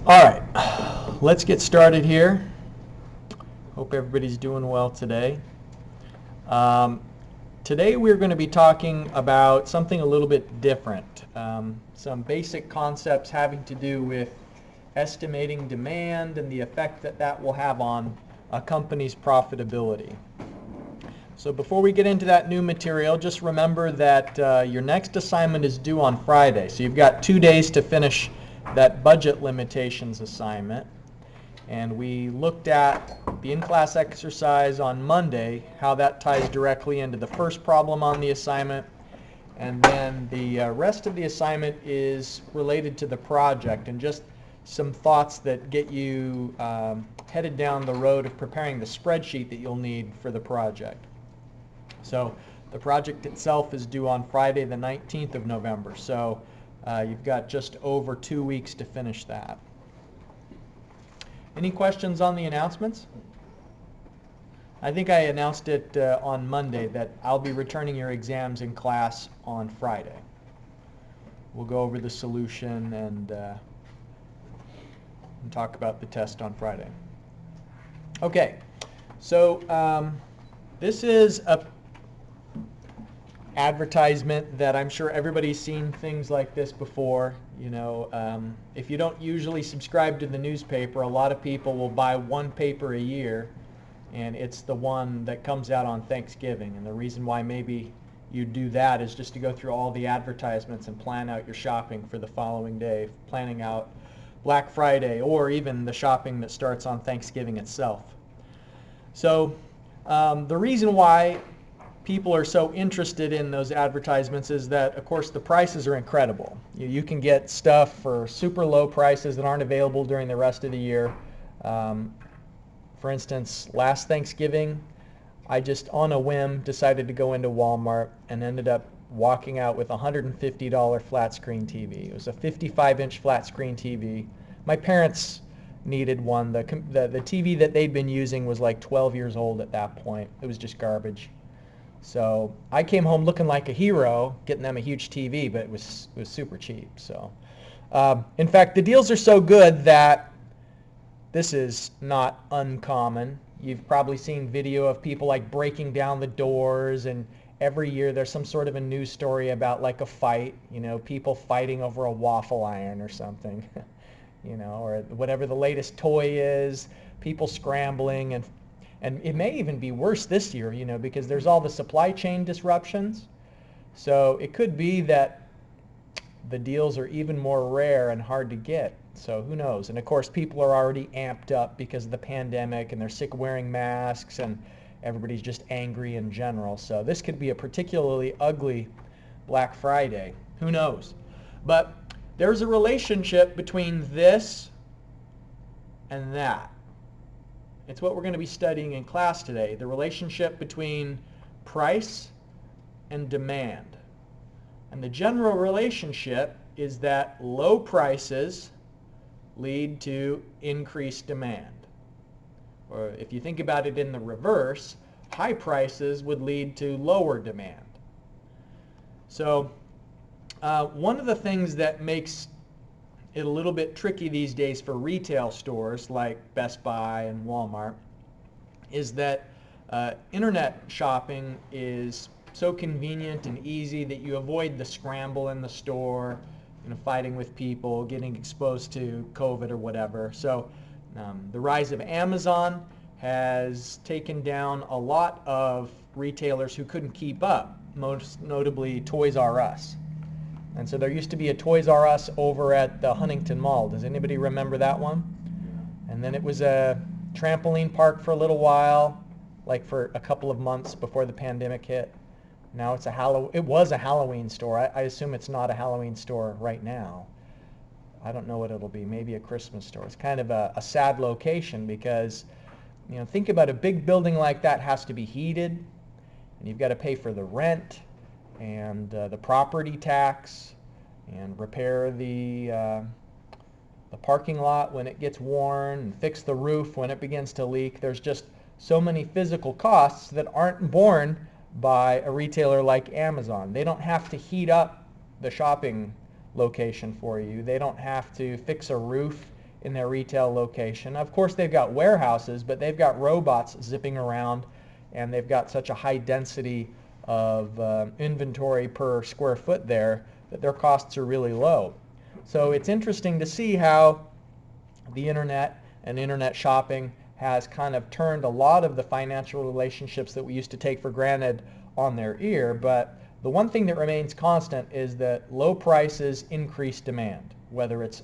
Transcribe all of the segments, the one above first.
All right, let's get started here. Hope everybody's doing well today. Um, Today we're going to be talking about something a little bit different. Some basic concepts having to do with estimating demand and the effect that that will have on a company's profitability. So before we get into that new material, just remember that your next assignment is due on Friday. So you've got 2 days to finish that budget limitations assignment. And we looked at the in-class exercise on Monday, how that ties directly into the first problem on the assignment. And then the rest of the assignment is related to the project and just some thoughts that get you headed down the road of preparing the spreadsheet that you'll need for the project. So the project itself is due on Friday the 19th of November. So you've got just over 2 weeks to finish that. Any questions on the announcements? I think I announced it on Monday that I'll be returning your exams in class on Friday. We'll go over the solution and talk about the test on Friday. Okay, so this is a advertisement that I'm sure everybody's seen things like this before. You know, if you don't usually subscribe to the newspaper, a lot of people will buy one paper a year, and it's the one that comes out on Thanksgiving. And the reason why maybe you do that is just to go through all the advertisements and plan out your shopping for the following day, planning out Black Friday or even the shopping that starts on Thanksgiving itself. So the reason why people are so interested in those advertisements is that, of course, the prices are incredible. You can get stuff for super low prices that aren't available during the rest of the year. For instance, last Thanksgiving, I just on a whim decided to go into Walmart and ended up walking out with a $150 flat screen TV. It was a 55-inch flat screen TV. My parents needed one. The TV that they'd been using was like 12 years old at that point. It was just garbage. So I came home looking like a hero, getting them a huge TV, but it was super cheap. So, in fact, the deals are so good that this is not uncommon. You've probably seen video of people like breaking down the doors, and every year there's some sort of a news story about like a fight, you know, people fighting over a waffle iron or something, you know, or whatever the latest toy is, people scrambling, and it may even be worse this year, you know, because there's all the supply chain disruptions. So it could be that the deals are even more rare and hard to get. So who knows? And of course, people are already amped up because of the pandemic, and they're sick of wearing masks, and everybody's just angry in general. So this could be a particularly ugly Black Friday. Who knows? But there's a relationship between this and that. It's what we're going to be studying in class today, the relationship between price and demand. And the general relationship is that low prices lead to increased demand. Or if you think about it in the reverse, high prices would lead to lower demand. So one of the things that makes it a little bit tricky these days for retail stores like Best Buy and Walmart is that internet shopping is so convenient and easy that you avoid the scramble in the store, you know, fighting with people, getting exposed to COVID or whatever. So the rise of Amazon has taken down a lot of retailers who couldn't keep up, most notably Toys R Us. And so there used to be a Toys R Us over at the Huntington Mall. Does anybody remember that one? And then it was a trampoline park for a little while, like for a couple of months before the pandemic hit. Now it's it was a Halloween store. I assume it's not a Halloween store right now. I don't know what it'll be. Maybe a Christmas store. It's kind of a sad location because, you know, think about a big building like that has to be heated, and you've got to pay for the rent and the property tax, and repair the parking lot when it gets worn, and fix the roof when it begins to leak. There's just so many physical costs that aren't borne by a retailer like Amazon. They don't have to heat up the shopping location for you. They don't have to fix a roof in their retail location. Of course, they've got warehouses, but they've got robots zipping around, and they've got such a high density of inventory per square foot there that their costs are really low. So it's interesting to see how the internet and internet shopping has kind of turned a lot of the financial relationships that we used to take for granted on their ear. But the one thing that remains constant is that low prices increase demand. Whether it's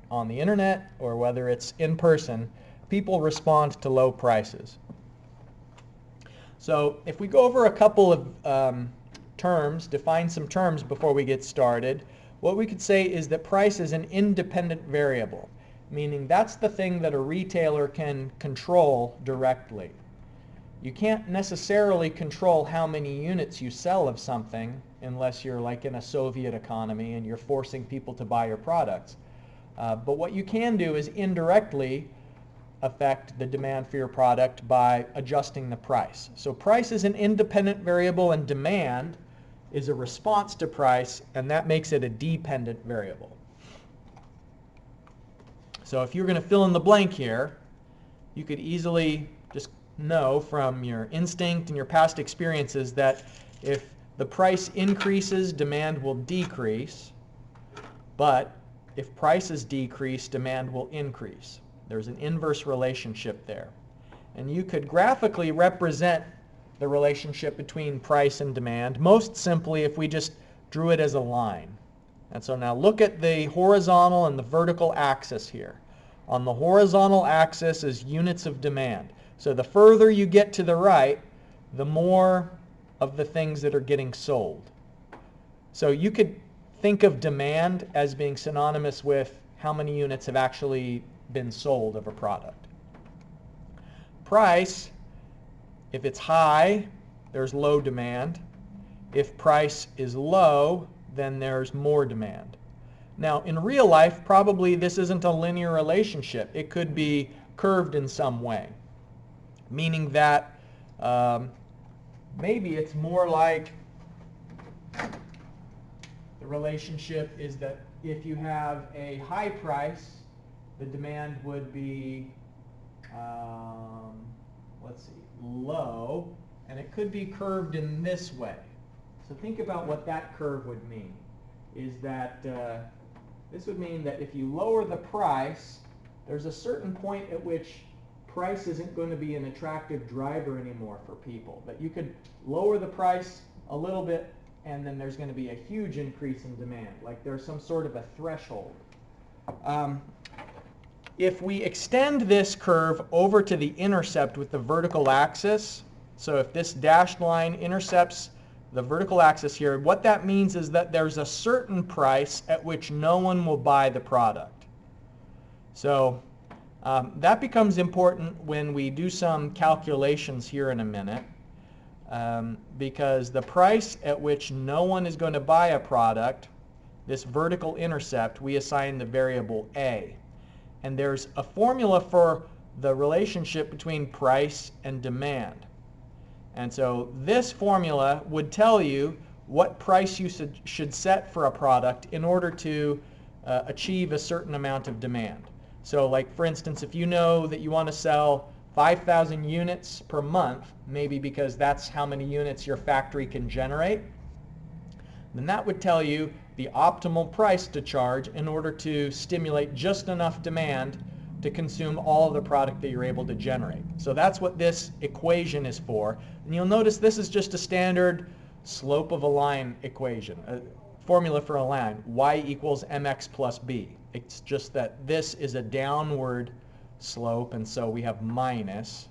on the internet or whether it's in person, people respond to low prices. So if we go over a couple of terms, define some terms before we get started, what we could say is that price is an independent variable, meaning that's the thing that a retailer can control directly. You can't necessarily control how many units you sell of something unless you're like in a Soviet economy and you're forcing people to buy your products. But what you can do is indirectly affect the demand for your product by adjusting the price. So price is an independent variable and demand is a response to price, and that makes it a dependent variable. So if you're going to fill in the blank here, you could easily just know from your instinct and your past experiences that if the price increases, demand will decrease, but if prices decrease, demand will increase. There's an inverse relationship there. And you could graphically represent the relationship between price and demand most simply if we just drew it as a line. And so now look at the horizontal and the vertical axis here. On the horizontal axis is units of demand. So the further you get to the right, the more of the things that are getting sold. So you could think of demand as being synonymous with how many units have actually been sold of a product. Price, if it's high, there's low demand. If price is low, then there's more demand. Now, in real life, probably this isn't a linear relationship. It could be curved in some way, meaning that maybe it's more like the relationship is that if you have a high price, the demand would be, low, and it could be curved in this way. So think about what that curve would mean, is that this would mean that if you lower the price, there's a certain point at which price isn't going to be an attractive driver anymore for people. But you could lower the price a little bit, and then there's going to be a huge increase in demand, like there's some sort of a threshold. If we extend this curve over to the intercept with the vertical axis, so if this dashed line intercepts the vertical axis here, what that means is that there's a certain price at which no one will buy the product. So that becomes important when we do some calculations here in a minute, because the price at which no one is going to buy a product, this vertical intercept, we assign the variable A. And there's a formula for the relationship between price and demand. And so this formula would tell you what price you should set for a product in order to achieve a certain amount of demand. So like for instance, if you know that you want to sell 5,000 units per month, maybe because that's how many units your factory can generate, then that would tell you the optimal price to charge in order to stimulate just enough demand to consume all of the product that you're able to generate. So that's what this equation is for. And you'll notice this is just a standard slope of a line equation, a formula for a line, y equals mx plus b. It's just that this is a downward slope, and so we have minus.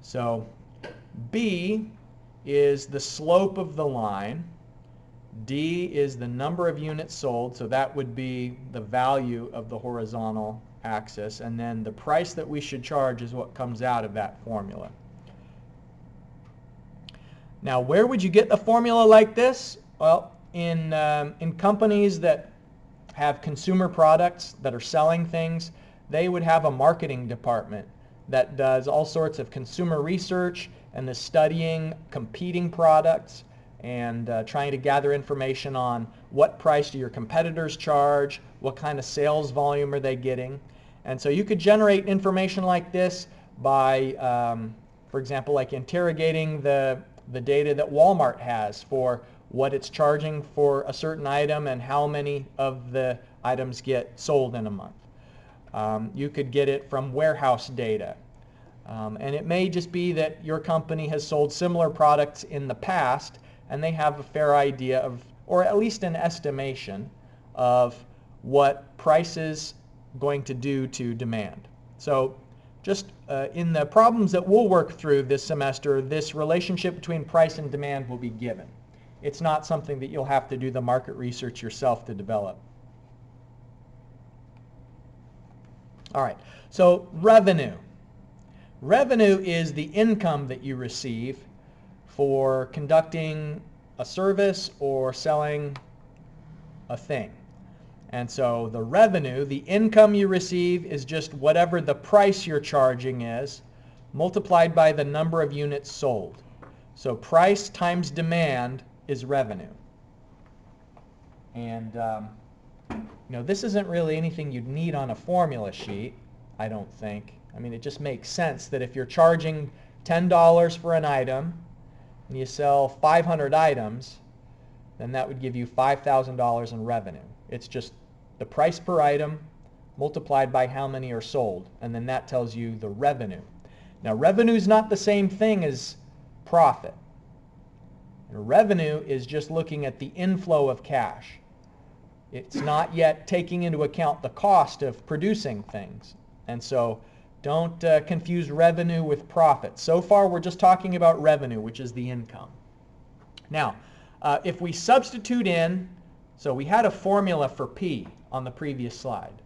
So b is the slope of the line. D is the number of units sold, so that would be the value of the horizontal axis, and then the price that we should charge is what comes out of that formula. Now, where would you get a formula like this? Well, in companies that have consumer products that are selling things, they would have a marketing department that does all sorts of consumer research and is studying competing products and trying to gather information on what price do your competitors charge, what kind of sales volume are they getting. And so you could generate information like this by, for example, like interrogating the data that Walmart has for what it's charging for a certain item and how many of the items get sold in a month. You could get it from warehouse data. And it may just be that your company has sold similar products in the past and they have a fair idea of, or at least an estimation of what price is going to do to demand. So just in the problems that we'll work through this semester, this relationship between price and demand will be given. It's not something that you'll have to do the market research yourself to develop. All right, so revenue. Revenue is the income that you receive for conducting a service or selling a thing. And so the revenue, the income you receive, is just whatever the price you're charging is multiplied by the number of units sold. So price times demand is revenue. And this isn't really anything you'd need on a formula sheet, I don't think. I mean, it just makes sense that if you're charging $10 for an item and you sell 500 items, then that would give you $5,000 in revenue. It's just the price per item multiplied by how many are sold, and then that tells you the revenue. Now, revenue is not the same thing as profit. Revenue is just looking at the inflow of cash. It's not yet taking into account the cost of producing things. And so don't confuse revenue with profit. So far we're just talking about revenue, which is the income. Now, if we substitute in, so we had a formula for P on the previous slide.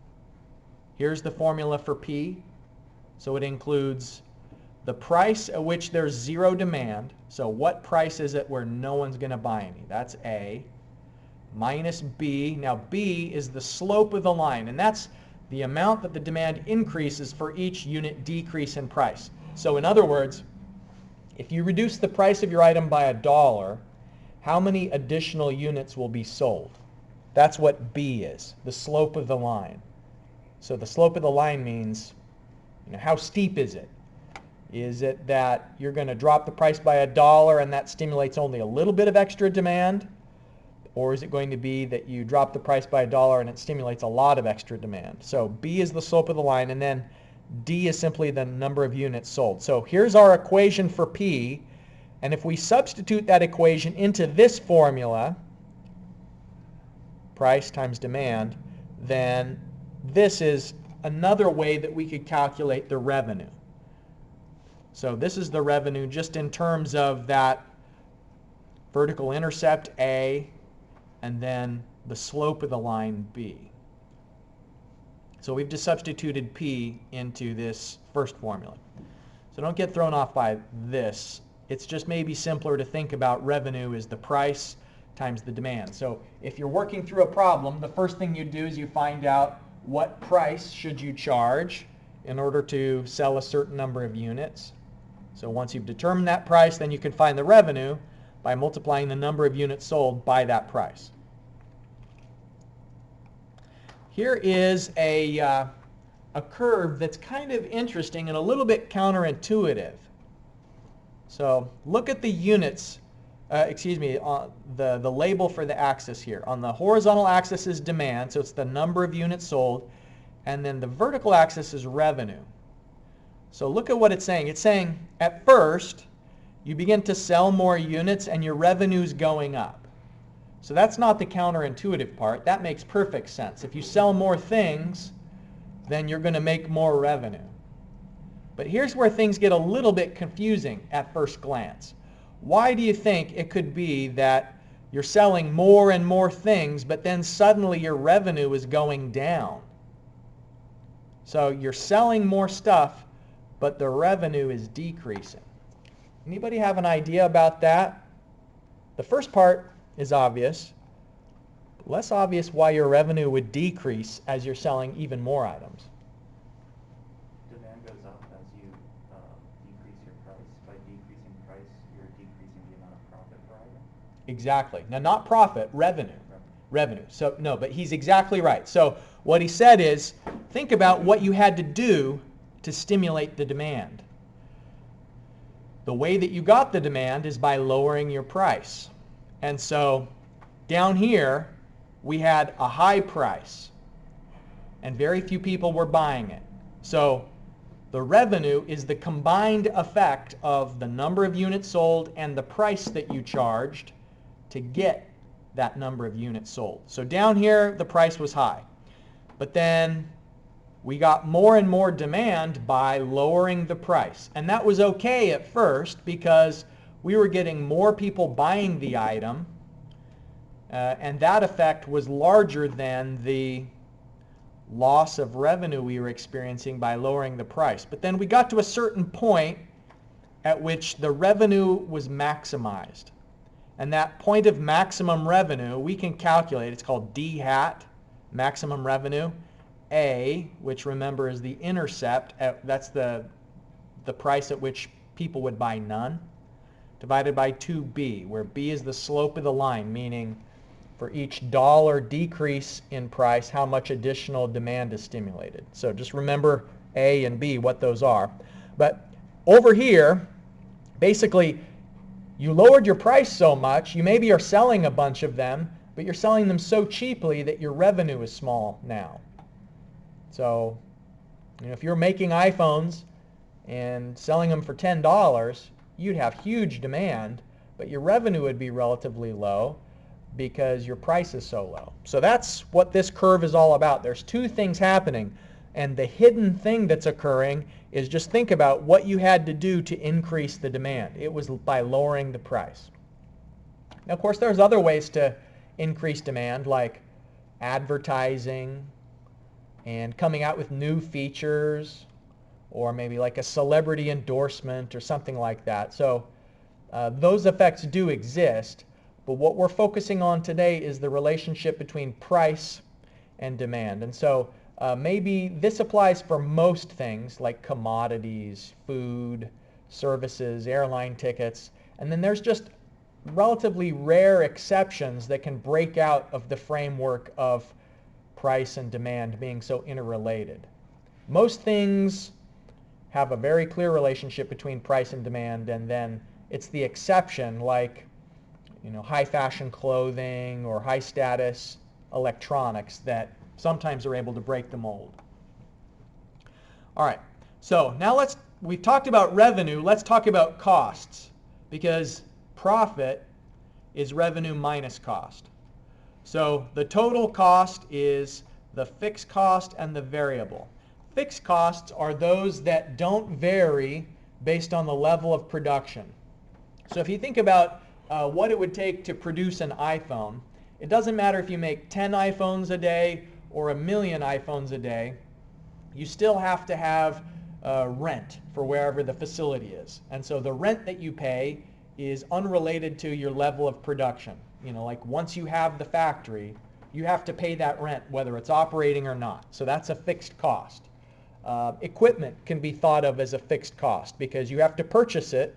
Here's the formula for P. So it includes the price at which there's zero demand. So what price is it where no one's going to buy any? That's A. Minus B. Now B is the slope of the line, and that's the amount that the demand increases for each unit decrease in price. So in other words, if you reduce the price of your item by $1, how many additional units will be sold? That's what B is, the slope of the line. So the slope of the line means, how steep is it? Is it that you're going to drop the price by $1 and that stimulates only a little bit of extra demand? Or is it going to be that you drop the price by $1 and it stimulates a lot of extra demand? So B is the slope of the line, and then D is simply the number of units sold. So here's our equation for P, and if we substitute that equation into this formula, price times demand, then this is another way that we could calculate the revenue. So this is the revenue just in terms of that vertical intercept A, and then the slope of the line B. So we've just substituted P into this first formula. So don't get thrown off by this. It's just maybe simpler to think about revenue as the price times the demand. So if you're working through a problem, the first thing you do is you find out what price should you charge in order to sell a certain number of units. So once you've determined that price, then you can find the revenue by multiplying the number of units sold by that price. Here is a curve that's kind of interesting and a little bit counterintuitive. So look at the units, the label for the axis here. On the horizontal axis is demand, so it's the number of units sold, and then the vertical axis is revenue. So look at what it's saying. It's saying at first you begin to sell more units and your revenue's going up. So that's not the counterintuitive part. That makes perfect sense. If you sell more things, then you're going to make more revenue. But here's where things get a little bit confusing at first glance. Why do you think it could be that you're selling more and more things, but then suddenly your revenue is going down? So you're selling more stuff, but the revenue is decreasing. Anybody have an idea about that? The first part is obvious. Less obvious why your revenue would decrease as you're selling even more items. Demand goes up as you decrease your price. By decreasing price, you're decreasing the amount of profit per item. Exactly. Now, not profit, revenue. revenue. So no, but he's exactly right. So what he said is, think about what you had to do to stimulate the demand. The way that you got the demand is by lowering your price. And so down here, we had a high price, and very few people were buying it. So the revenue is the combined effect of the number of units sold and the price that you charged to get that number of units sold. So down here, the price was high. But then we got more and more demand by lowering the price. And that was okay at first because we were getting more people buying the item, and that effect was larger than the loss of revenue we were experiencing by lowering the price. But then we got to a certain point at which the revenue was maximized. And that point of maximum revenue, we can calculate. It's called D hat, maximum revenue. A, which remember is the intercept, that's the price at which people would buy none, divided by 2B, where B is the slope of the line, meaning for each dollar decrease in price, how much additional demand is stimulated. So just remember A and B, what those are. But over here, basically, you lowered your price so much, you maybe are selling a bunch of them, but you're selling them so cheaply that your revenue is small now. So, if you're making iPhones and selling them for $10, you'd have huge demand, but your revenue would be relatively low because your price is so low. So that's what this curve is all about. There's two things happening, and the hidden thing that's occurring is just think about what you had to do to increase the demand. It was by lowering the price. Now, of course, there's other ways to increase demand, like advertising and coming out with new features, or maybe like a celebrity endorsement or something like that. So those effects do exist, but what we're focusing on today is the relationship between price and demand. And so maybe this applies for most things like commodities, food, services, airline tickets, and then there's just relatively rare exceptions that can break out of the framework of price and demand being so interrelated. Most things have a very clear relationship between price and demand, and then it's the exception, like high fashion clothing or high status electronics, that sometimes are able to break the mold. All right, so now we've talked about revenue, let's talk about costs, because profit is revenue minus cost. So the total cost is the fixed cost and the variable. Fixed costs are those that don't vary based on the level of production. So if you think about what it would take to produce an iPhone, it doesn't matter if you make 10 iPhones a day or 1 million iPhones a day, you still have to have rent for wherever the facility is. And so the rent that you pay is unrelated to your level of production. Like once you have the factory, you have to pay that rent whether it's operating or not. So that's a fixed cost. Equipment can be thought of as a fixed cost because you have to purchase it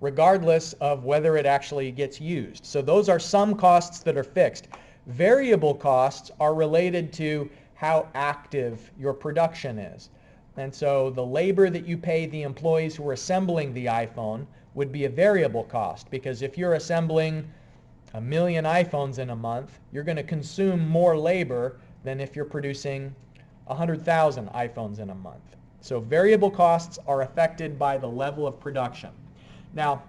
regardless of whether it actually gets used. So those are some costs that are fixed. Variable costs are related to how active your production is. And so the labor that you pay the employees who are assembling the iPhone would be a variable cost, because if you're assembling 1 million iPhones in a month, you're going to consume more labor than if you're producing 100,000 iPhones in a month. So variable costs are affected by the level of production. Now,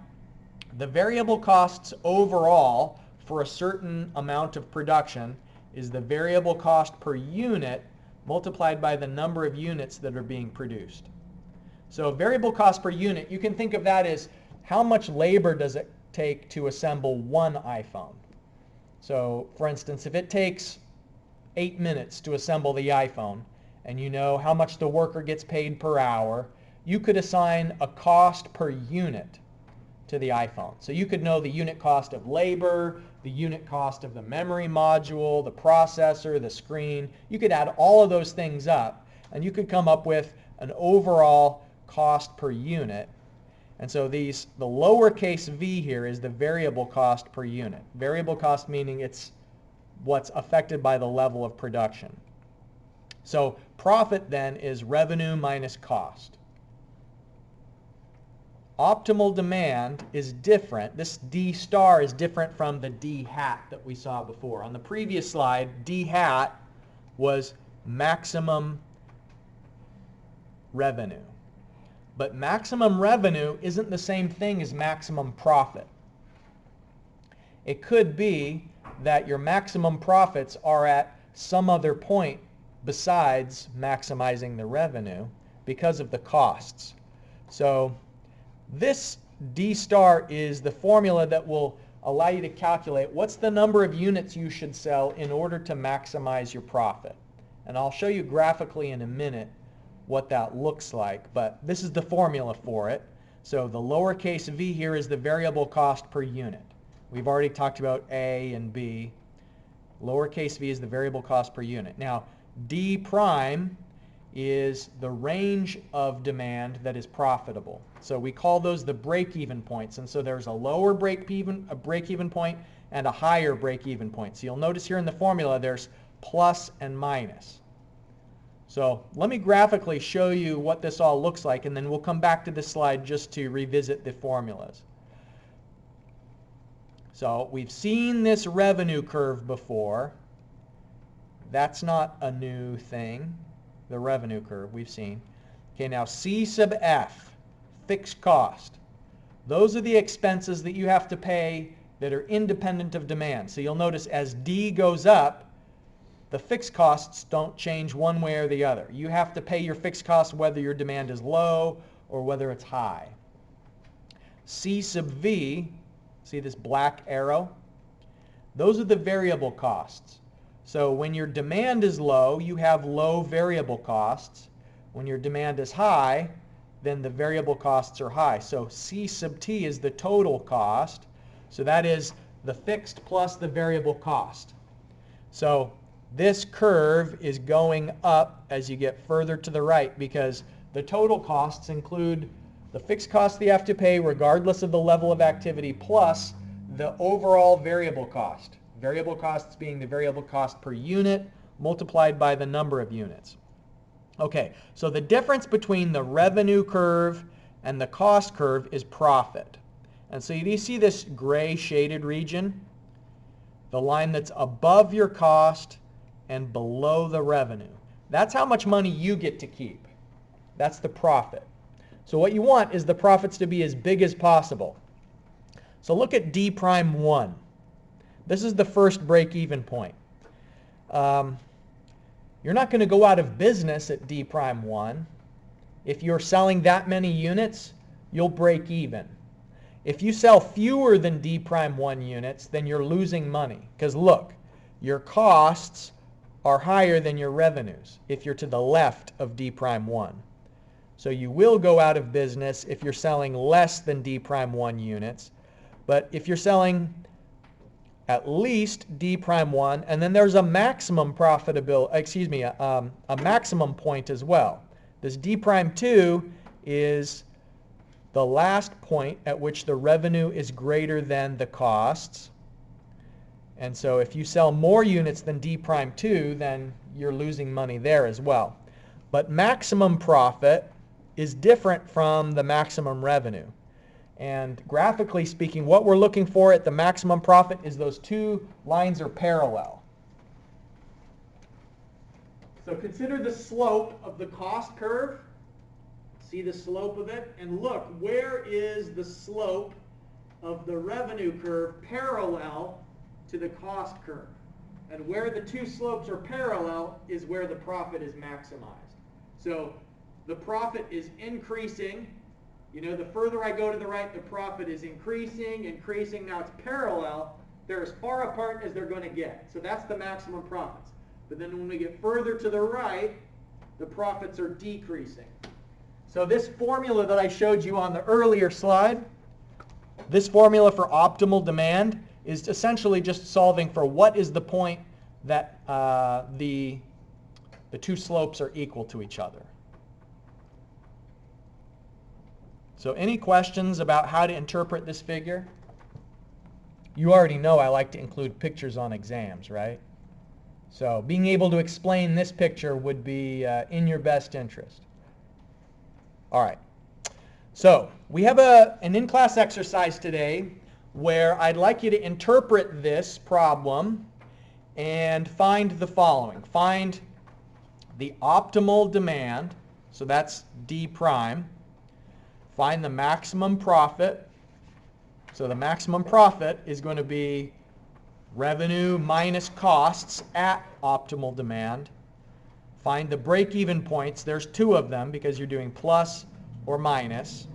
the variable costs overall for a certain amount of production is the variable cost per unit multiplied by the number of units that are being produced. So variable cost per unit, you can think of that as how much labor does it take to assemble one iPhone. So for instance, if it takes 8 minutes to assemble the iPhone, and you know how much the worker gets paid per hour, you could assign a cost per unit to the iPhone. So you could know the unit cost of labor, the unit cost of the memory module, the processor, the screen. You could add all of those things up, and you could come up with an overall cost per unit. And so the lowercase v here is the variable cost per unit. Variable cost meaning it's what's affected by the level of production. So profit then is revenue minus cost. Optimal demand is different. This D star is different from the D hat that we saw before. On the previous slide, D hat was maximum revenue. But maximum revenue isn't the same thing as maximum profit. It could be that your maximum profits are at some other point besides maximizing the revenue because of the costs. So this D star is the formula that will allow you to calculate what's the number of units you should sell in order to maximize your profit. And I'll show you graphically in a minute what that looks like, but this is the formula for it. So the lowercase v here is the variable cost per unit. We've already talked about A and B. Lowercase v is the variable cost per unit. Now, D prime is the range of demand that is profitable. So we call those the break-even points. And so there's a lower break-even point and a higher break-even point. So you'll notice here in the formula there's plus and minus. So let me graphically show you what this all looks like, and then we'll come back to this slide just to revisit the formulas. So we've seen this revenue curve before. That's not a new thing. The revenue curve we've seen. Okay, now C sub F, fixed cost. Those are the expenses that you have to pay that are independent of demand. So you'll notice as D goes up, the fixed costs don't change one way or the other. You have to pay your fixed costs whether your demand is low or whether it's high. C sub V, see this black arrow? Those are the variable costs. So when your demand is low, you have low variable costs. When your demand is high, then the variable costs are high. So C sub T is the total cost. So that is the fixed plus the variable cost. So this curve is going up as you get further to the right because the total costs include the fixed costs that you have to pay regardless of the level of activity plus the overall variable cost. Variable costs being the variable cost per unit multiplied by the number of units. Okay, so the difference between the revenue curve and the cost curve is profit. And so you see this gray shaded region? The line that's above your cost and below the revenue. That's how much money you get to keep. That's the profit. So what you want is the profits to be as big as possible. So look at D prime 1. This is the first break-even point. You're not going to go out of business at D prime 1. If you're selling that many units, you'll break even. If you sell fewer than D prime 1 units, then you're losing money. Because look, your costs are higher than your revenues if you're to the left of D prime 1. So you will go out of business if you're selling less than D prime 1 units. But if you're selling at least D prime 1, and then there's a maximum profitability, a maximum point as well. This D prime 2 is the last point at which the revenue is greater than the costs. And so if you sell more units than D prime 2, then you're losing money there as well. But maximum profit is different from the maximum revenue. And graphically speaking, what we're looking for at the maximum profit is those two lines are parallel. So consider the slope of the cost curve. See the slope of it? And look, where is the slope of the revenue curve parallel to the cost curve? And where the two slopes are parallel is where the profit is maximized. So the profit is increasing. You know, the further I go to the right, the profit is increasing. Now it's parallel. They're as far apart as they're going to get. So that's the maximum profits. But then when we get further to the right, the profits are decreasing. So this formula that I showed you on the earlier slide, this formula for optimal demand is essentially just solving for what is the point that the two slopes are equal to each other. So any questions about how to interpret this figure? You already know I like to include pictures on exams, right? So being able to explain this picture would be in your best interest. All right. So we have an in-class exercise today where I'd like you to interpret this problem and find the following. Find the optimal demand, so that's D prime. Find the maximum profit. So the maximum profit is going to be revenue minus costs at optimal demand. Find the break-even points. There's two of them because you're doing plus or minus.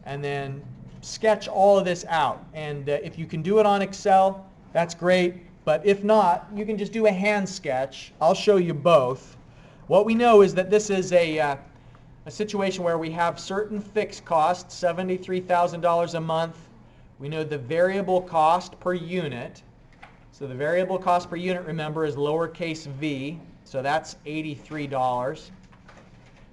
And then sketch all of this out. And if you can do it on Excel, that's great. But if not, you can just do a hand sketch. I'll show you both. What we know is that this is a situation where we have certain fixed costs, $73,000 a month. We know the variable cost per unit. So the variable cost per unit, remember, is lowercase v. So that's $83.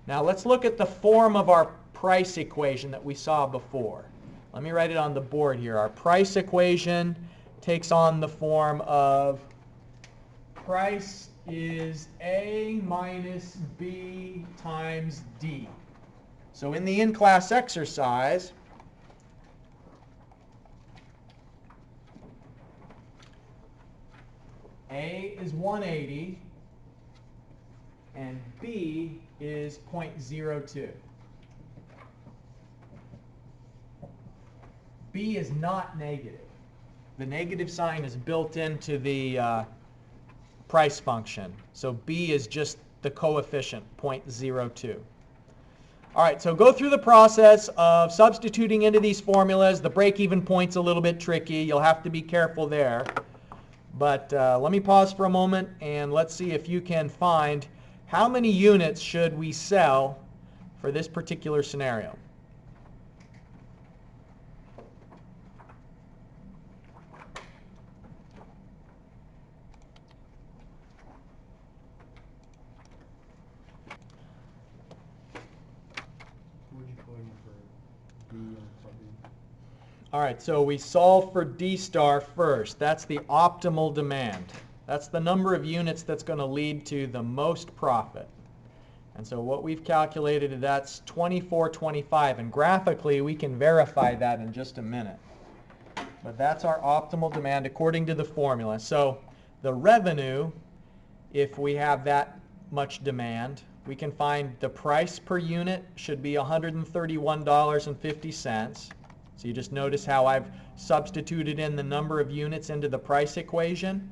Now let's look at the form of our price equation that we saw before. Let me write it on the board here. Our price equation takes on the form of price is A minus B times D. So in the in-class exercise, A is 180 and B is 0.02. B is not negative. The negative sign is built into the price function. So B is just the coefficient, 0.02. All right, so go through the process of substituting into these formulas. The break-even point's a little bit tricky. You'll have to be careful there. But let me pause for a moment and let's see if you can find how many units should we sell for this particular scenario. All right, so we solve for D star first. That's the optimal demand. That's the number of units that's going to lead to the most profit. And so what we've calculated, that's 2425. And graphically, we can verify that in just a minute. But that's our optimal demand according to the formula. So the revenue, if we have that much demand, we can find the price per unit should be $131.50. So you just notice how I've substituted in the number of units into the price equation.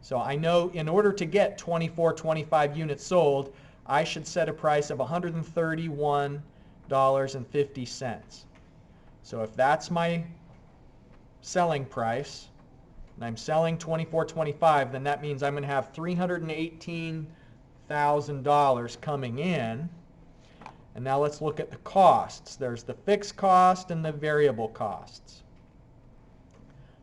So I know in order to get 2425 units sold, I should set a price of $131.50. So if that's my selling price, and I'm selling 2425, then that means I'm going to have $318,000 coming in. And now let's look at the costs. There's the fixed cost and the variable costs.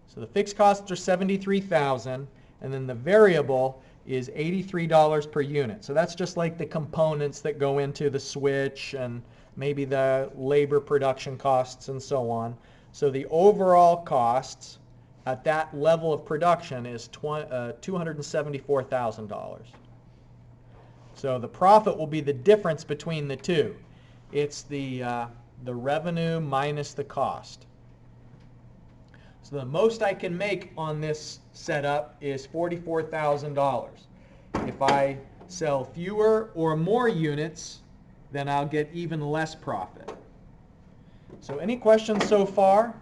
So the fixed costs are $73,000, and then the variable is $83 per unit. So that's just like the components that go into the switch and maybe the labor production costs and so on. So the overall costs at that level of production is $274,000. So the profit will be the difference between the two. It's the revenue minus the cost. So the most I can make on this setup is $44,000. If I sell fewer or more units, then I'll get even less profit. So any questions so far?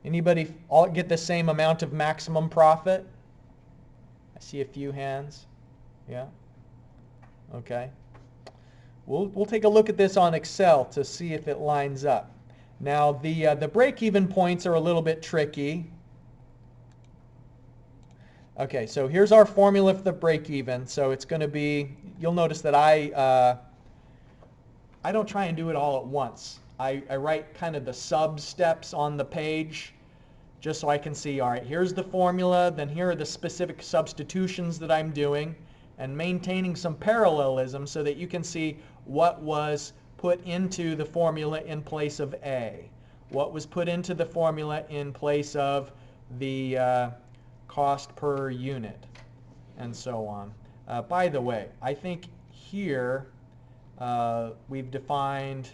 Anybody all get the same amount of maximum profit? I see a few hands. Yeah? Okay. We'll take a look at this on Excel to see if it lines up. Now the break-even points are a little bit tricky. Okay, so here's our formula for the break-even. So it's going to be, you'll notice that I don't try and do it all at once. I write kind of the sub-steps on the page just so I can see, all right, here's the formula, then here are the specific substitutions that I'm doing, and maintaining some parallelism so that you can see what was put into the formula in place of A, what was put into the formula in place of the cost per unit, and so on. By the way, I think here we've defined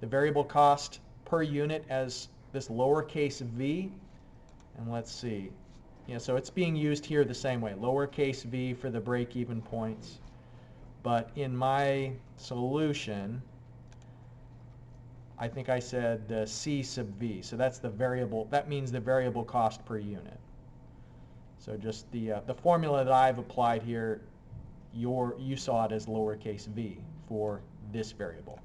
the variable cost per unit as this lowercase v, and let's see. Yeah, so it's being used here the same way, lowercase v for the break-even points. But in my solution, I think I said C sub v. So that's the variable, that means the variable cost per unit. So just the formula that I've applied here, you saw it as lowercase v for this variable.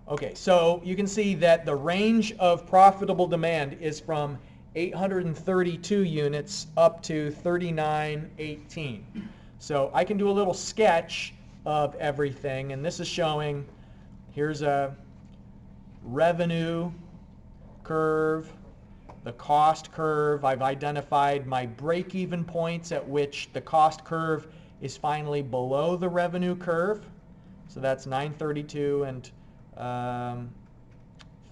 Okay, so you can see that the range of profitable demand is from 832 units up to 3918. So I can do a little sketch of everything, and this is showing, here's a revenue curve, the cost curve. I've identified my break-even points at which the cost curve is finally below the revenue curve. So that's 932 and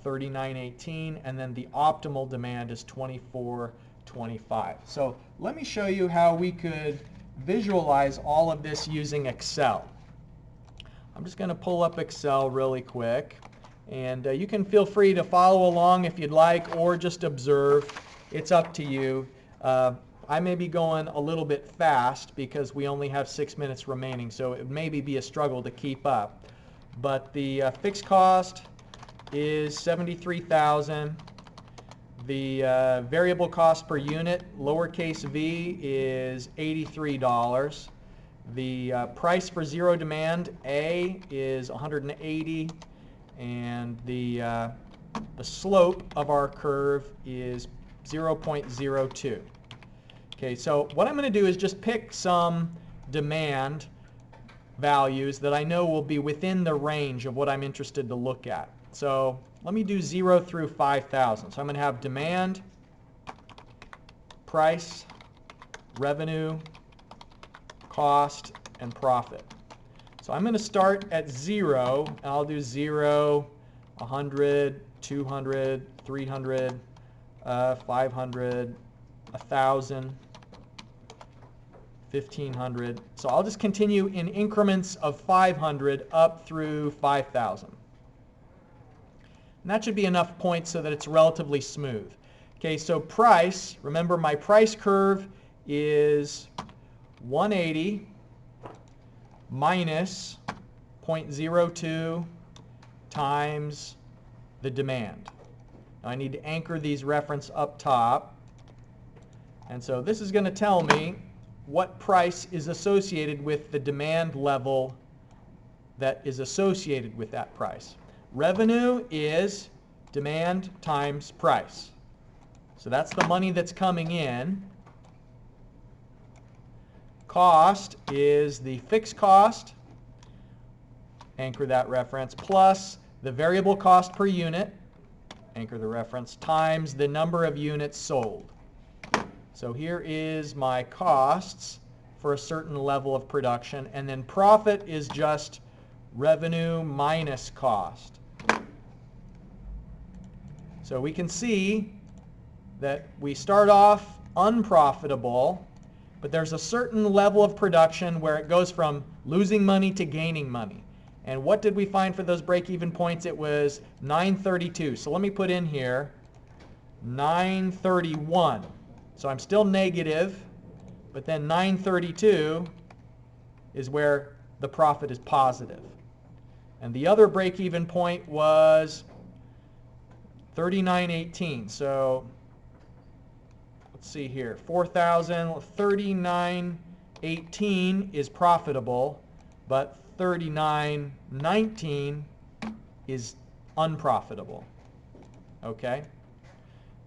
3918, and then the optimal demand is 2425. So let me show you how we could visualize all of this using Excel. I'm just going to pull up Excel really quick, and you can feel free to follow along if you'd like, or just observe. It's up to you. I may be going a little bit fast because we only have 6 minutes remaining, so it may be a struggle to keep up. But the fixed cost is 73,000. The variable cost per unit, lowercase v, is $83. The price for zero demand, A, is 180, and the slope of our curve is 0.02. Okay, so what I'm going to do is just pick some demand values that I know will be within the range of what I'm interested to look at. So let me do 0 through 5,000. So I'm going to have demand, price, revenue, cost, and profit. So I'm going to start at 0, and I'll do 0, 100, 200, 300, 500, 1,000. 1,500. So I'll just continue in increments of 500 up through 5,000. And that should be enough points so that it's relatively smooth. Okay, so price, remember my price curve is 180 minus 0.02 times the demand. Now I need to anchor these reference up top. And so this is going to tell me what price is associated with the demand level that is associated with that price. Revenue is demand times price. So that's the money that's coming in. Cost is the fixed cost, anchor that reference, plus the variable cost per unit, anchor the reference, times the number of units sold. So here is my costs for a certain level of production, and then profit is just revenue minus cost. So we can see that we start off unprofitable, but there's a certain level of production where it goes from losing money to gaining money. And what did we find for those break-even points? It was 932. So let me put in here 931. So I'm still negative, but then 932 is where the profit is positive. And the other break-even point was 3918. So let's see here, 4,000, 3918 is profitable, but 3919 is unprofitable. Okay?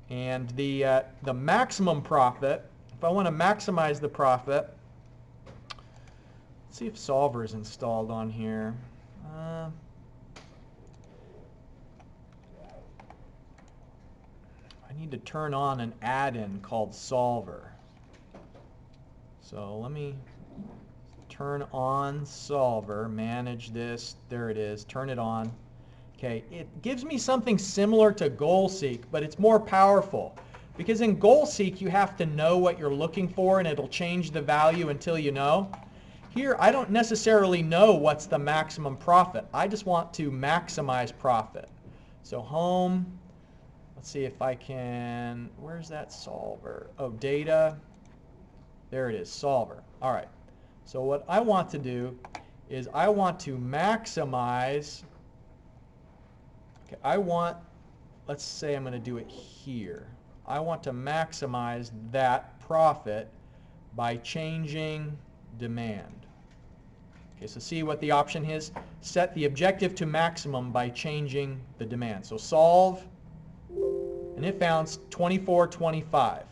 And the maximum profit, if I want to maximize the profit, let's see if Solver is installed on here. I need to turn on an add-in called Solver. So let me turn on Solver, manage this, there it is, turn it on. Okay, it gives me something similar to GoalSeek, but it's more powerful. Because in goal seek, you have to know what you're looking for, and it'll change the value until you know. Here, I don't necessarily know what's the maximum profit. I just want to maximize profit. So home, let's see if I can, where's that solver? Oh, data. There it is, solver. All right. So what I want to do is I want to maximize, okay, let's say I'm going to do it here. I want to maximize that profit by changing demand. Okay, so see what the option is? Set the objective to maximum by changing the demand. So solve, and it found 24.25.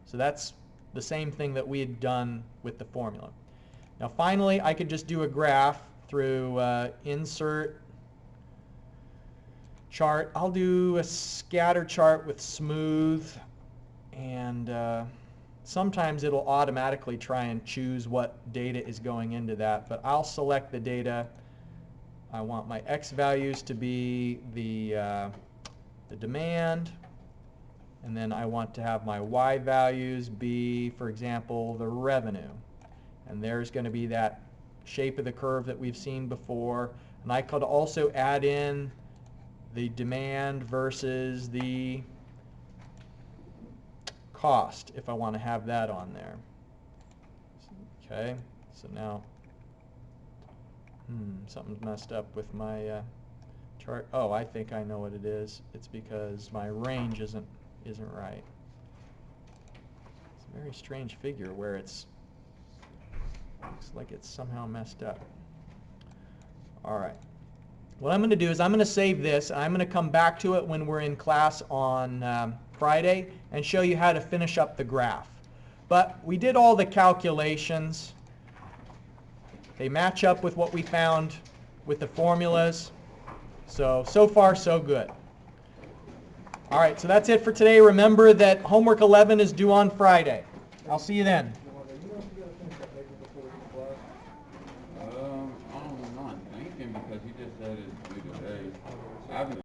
So that's the same thing that we had done with the formula. Now finally, I could just do a graph through insert chart. I'll do a scatter chart with smooth, and sometimes it'll automatically try and choose what data is going into that, but I'll select the data. I want my X values to be the demand, and then I want to have my Y values be, for example, the revenue. And there's going to be that shape of the curve that we've seen before. And I could also add in the demand versus the cost if I want to have that on there. Okay, so now something's messed up with my chart. Oh, I think I know what it is. It's because my range isn't right. It's a very strange figure where looks like it's somehow messed up. All right. What I'm going to do is I'm going to save this. I'm going to come back to it when we're in class on Friday and show you how to finish up the graph. But we did all the calculations. They match up with what we found with the formulas. So far, so good. All right, so that's it for today. Remember that homework 11 is due on Friday. I'll see you then.